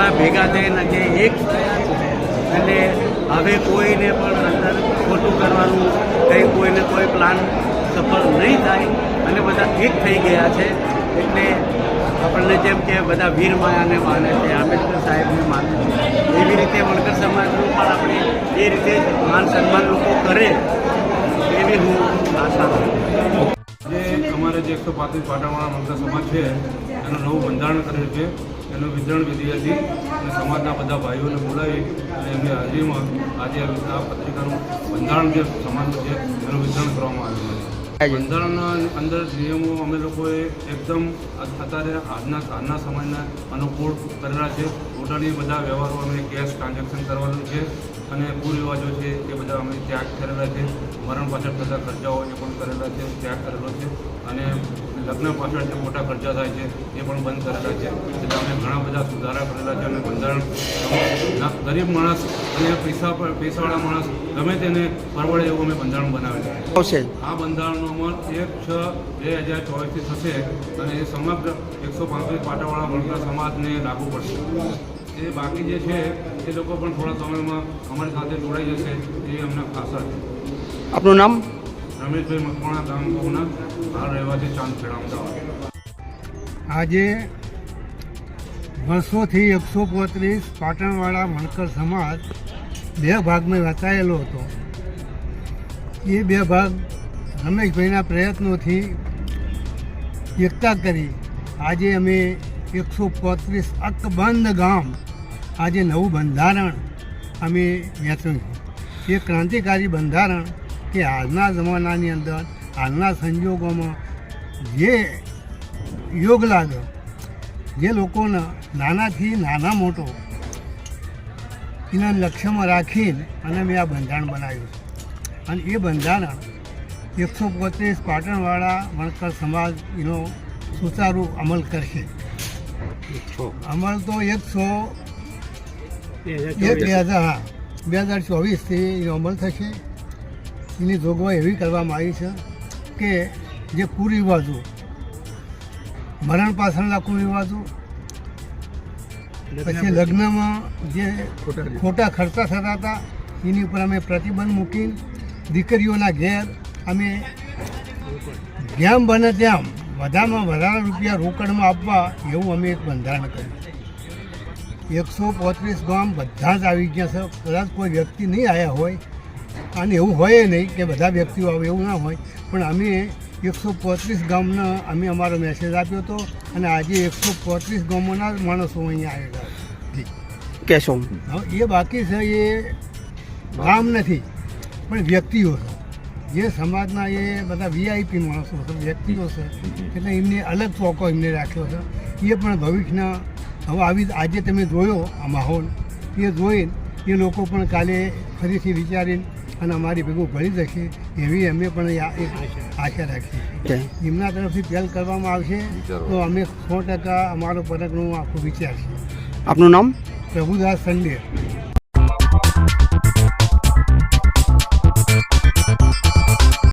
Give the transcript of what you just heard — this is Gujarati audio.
બધા ભેગા થઈને જે એક થયા છે અને હવે કોઈને પણ અંદર ખોટું કરવાનું કંઈ કોઈને કોઈ પ્લાન સફળ નહીં થાય અને બધા એક થઈ ગયા છે. એટલે આપણને જેમ કે બધા વીર માયાને માને છે, આંબેડકર સાહેબને માને છે, એવી રીતે વણકર સમાજનું પણ આપણે એ રીતે માન સન્માન લોકો કરે એવી હું આશા રાખું. જે અમારે જે 135 પાટણવાળા વણકર સમાજ છે એનું નવું બંધારણ કરેલું છે. એનું વિતરણ વિધિ હતી અને સમાજના બધા ભાઈઓને બોલાવી અને એમની હાજરીમાં આજે આ પત્રિકાનું બંધારણ જે સમાજનું છે એનું વિતરણ કરવામાં આવ્યું છે. બંધારણના અંદર નિયમો અમે લોકોએ એકદમ અત્યારે આજના સમયના અનુકૂળ કરેલા છે. ટોટલી બધા વ્યવહારો અમે કેશ ટ્રાન્ઝેક્શન કરવાનું છે અને કુરિવાજો છે એ બધા અમે ત્યાગ કરેલા છે. મરણ પાછળ થતા ખર્ચાઓ એ પણ કરેલા છે, ત્યાગ કરેલો છે. અને લગ્ન પાછળ જે મોટા ખર્ચા થાય છે એ પણ બંધ કરેલા છે. એટલે અમે ઘણા બધા સુધારા કરેલા છે અને બંધારણ ગરીબ માણસ અને પૈસાવાળા માણસ ગમે તેને પરવડે એવું અમે બંધારણ બનાવેલું છે. આ બંધારણનો અમલ 1/6/2024 થશે અને એ સમગ્ર 135 પાટાવાળા વણકર સમાજને લાગુ પડશે. એ બાકી જે છે એ લોકો પણ થોડા સમયમાં અમારી સાથે જોડાઈ જશે એ અમને આશા છે. આપનું નામ? રમેશભાઈ મકવાણા, ગામ ગૌના, હાલ રહેવાથી ચાંદખેડા, અમદાવાદ. આજે વર્ષોથી 135 પાટણવાળા વણકર સમાજ બે ભાગમાં વહેંચાયેલો હતો. એ બે ભાગ રમેશભાઈના પ્રયત્નોથી એકતા કરી આજે અમે 135 અકબંધ ગામ આજે નવું બંધારણ અમે વહેંચ્યું છે. એ ક્રાંતિકારી બંધારણ કે હાલના જમાનાની અંદર હાલના સંજોગોમાં જે યોગ લાગે, જે લોકોને નાનાથી નાના મોટો એના લક્ષ્યમાં રાખીને અને મેં આ બંધારણ બનાવ્યું છે. અને એ બંધારણ 135 પાટણવાળા વણકર સમાજ એનો સુચારુ અમલ કરશે. અમલ તો 2024થી એનો અમલ થશે. એની જોગવાઈ એવી કરવામાં આવી છે કે જે કુરિવાજો, મરણ પાછળના કુરિવાજો, પછી લગ્નમાં જે ખોટા ખર્ચા થતા હતા એની ઉપર અમે પ્રતિબંધ મૂકી દીકરીઓના ઘેર અમે જેમ બને તેમ વધારેમાં વધારે રૂપિયા રોકડમાં આપવા એવું અમે એક બંધારણ કર્યું. 135 ગામ બધા જ આવી ગયા છે. કદાચ કોઈ વ્યક્તિ નહીં આવ્યા હોય અને એવું હોય નહીં કે બધા વ્યક્તિઓ આવે એવું ના હોય, પણ અમે 135 ગામના અમે અમારો મેસેજ આપ્યો હતો અને આજે 135 ગામોના માણસો અહીંયા આવેલા કહેશો. હવે એ બાકી છે એ ગામ નથી પણ વ્યક્તિઓ છે. જે સમાજના એ બધા વીઆઈપી માણસો છે, વ્યક્તિઓ છે, એટલે એમને અલગ ચોકો એમને રાખ્યો છે. એ પણ ભવિષ્યના હવે આવી આજે તમે જોયો આ માહોલ એ જોઈને એ લોકો પણ કાલે ફરીથી વિચારીને અને અમારી ભેગું ભળી જશે એવી અમે પણ એક આશા રાખીએ. એમના તરફથી પહેલ કરવામાં આવશે તો અમે 100% અમારો પરગનું આખું વિચાર છે. આપનું નામ? પ્રભુદાસ સંડે.